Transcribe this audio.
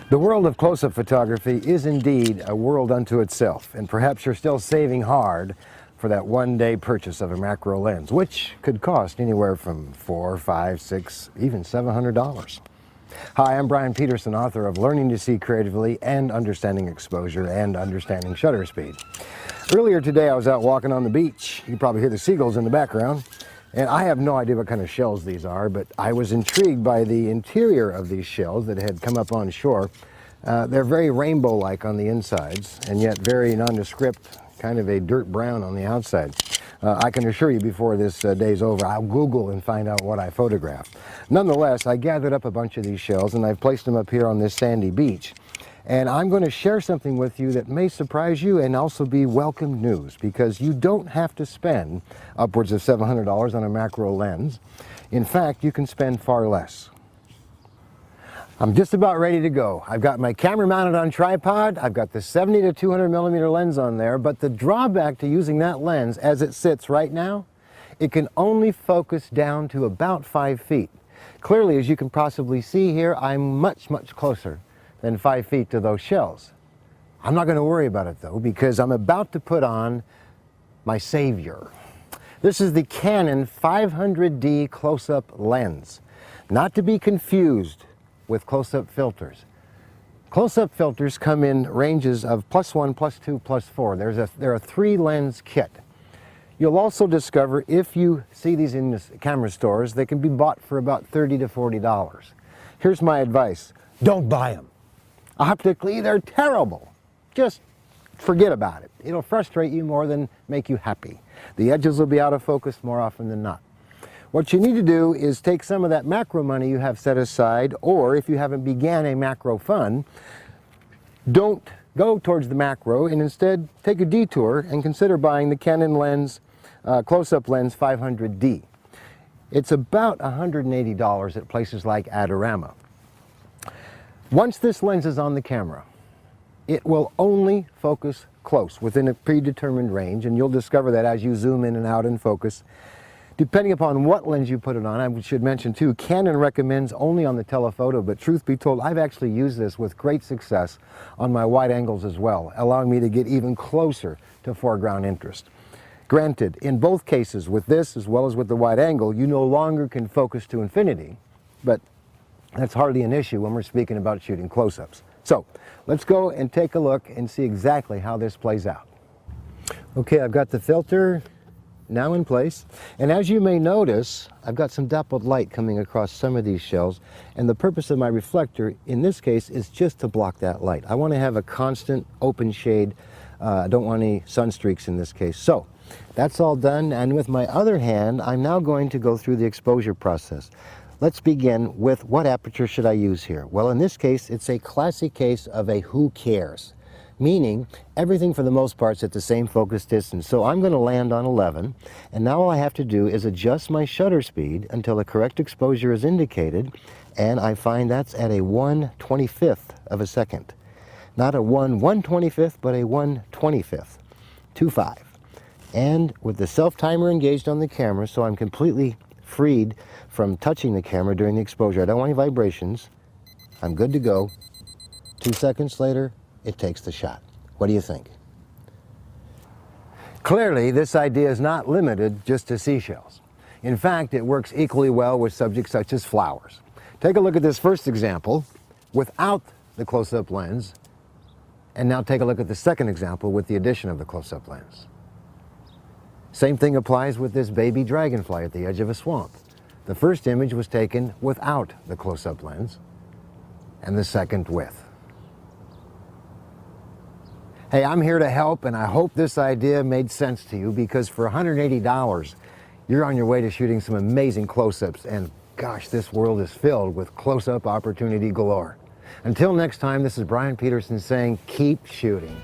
The world of close-up photography is indeed a world unto itself, and perhaps you're still saving hard for that one-day purchase of a macro lens, which could cost anywhere from $400, $500, $600, even $700. Hi, I'm Bryan Peterson, author of Learning to See Creatively and Understanding Exposure and Understanding Shutter Speed. Earlier today I was out walking on the beach. You can probably hear the seagulls in the background. And I have no idea what kind of shells these are, but I was intrigued by the interior of these shells that had come up on shore. They're very rainbow-like on the insides, and yet very nondescript, kind of a dirt brown on the outside. I can assure you before this day's over, I'll Google and find out what I photographed. Nonetheless, I gathered up a bunch of these shells and I've placed them up here on this sandy beach. And I'm going to share something with you that may surprise you and also be welcome news, because you don't have to spend upwards of $700 on a macro lens. In fact, you can spend far less. I'm just about ready to go. I've got my camera mounted on tripod. I've got the 70 to 200 millimeter lens on there, but the drawback to using that lens as it sits right now, it can only focus down to about 5 feet. Clearly, as you can possibly see here, I'm much closer than 5 feet to those shells. I'm not going to worry about it though, because I'm about to put on my savior. This is the Canon 500D close-up lens, not to be confused with close-up filters. Close-up filters come in ranges of +1, +2, +4. They're a 3-lens kit. You'll also discover, if you see these in the camera stores, they can be bought for about $30 to $40. Here's my advice: don't buy them. Optically, they're terrible. Just forget about it. It'll frustrate you more than make you happy. The edges will be out of focus more often than not. What you need to do is take some of that macro money you have set aside, or if you haven't began a macro fund, don't go towards the macro and instead take a detour and consider buying the Canon lens, close-up lens 500D. It's about $180 at places like Adorama. Once this lens is on the camera, it will only focus close within a predetermined range, and you'll discover that as you zoom in and out in focus. Depending upon what lens you put it on, I should mention too, Canon recommends only on the telephoto, but truth be told, I've actually used this with great success on my wide angles as well, allowing me to get even closer to foreground interest. Granted, in both cases, with this as well as with the wide angle, you no longer can focus to infinity, but that's hardly an issue when we're speaking about shooting close-ups. So let's go and take a look and see exactly how this plays out. Okay, I've got the filter now in place, and as you may notice, I've got some dappled light coming across some of these shells, and the purpose of my reflector in this case is just to block that light. I want to have a constant open shade. I don't want any sun streaks in this case. So that's all done, and with my other hand, I'm now going to go through the exposure process. Let's begin with, what aperture should I use here? Well, in this case, it's a classic case of a who cares, meaning everything for the most part is at the same focus distance. So I'm going to land on 11, and now all I have to do is adjust my shutter speed until the correct exposure is indicated, and I find that's at a 1/25th of a second. Not a 1/125th, but a 1/25th, 2.5. And with the self-timer engaged on the camera, so I'm completely freed from touching the camera during the exposure. I don't want any vibrations. I'm good to go. 2 seconds later, it takes the shot. What do you think? Clearly, this idea is not limited just to seashells. In fact, it works equally well with subjects such as flowers. Take a look at this first example without the close-up lens, and now take a look at the second example with the addition of the close-up lens. Same thing applies with this baby dragonfly at the edge of a swamp. The first image was taken without the close-up lens, and the second with. Hey, I'm here to help, and I hope this idea made sense to you, because for $180, you're on your way to shooting some amazing close-ups, and gosh, this world is filled with close-up opportunity galore. Until next time, this is Bryan Peterson saying, keep shooting.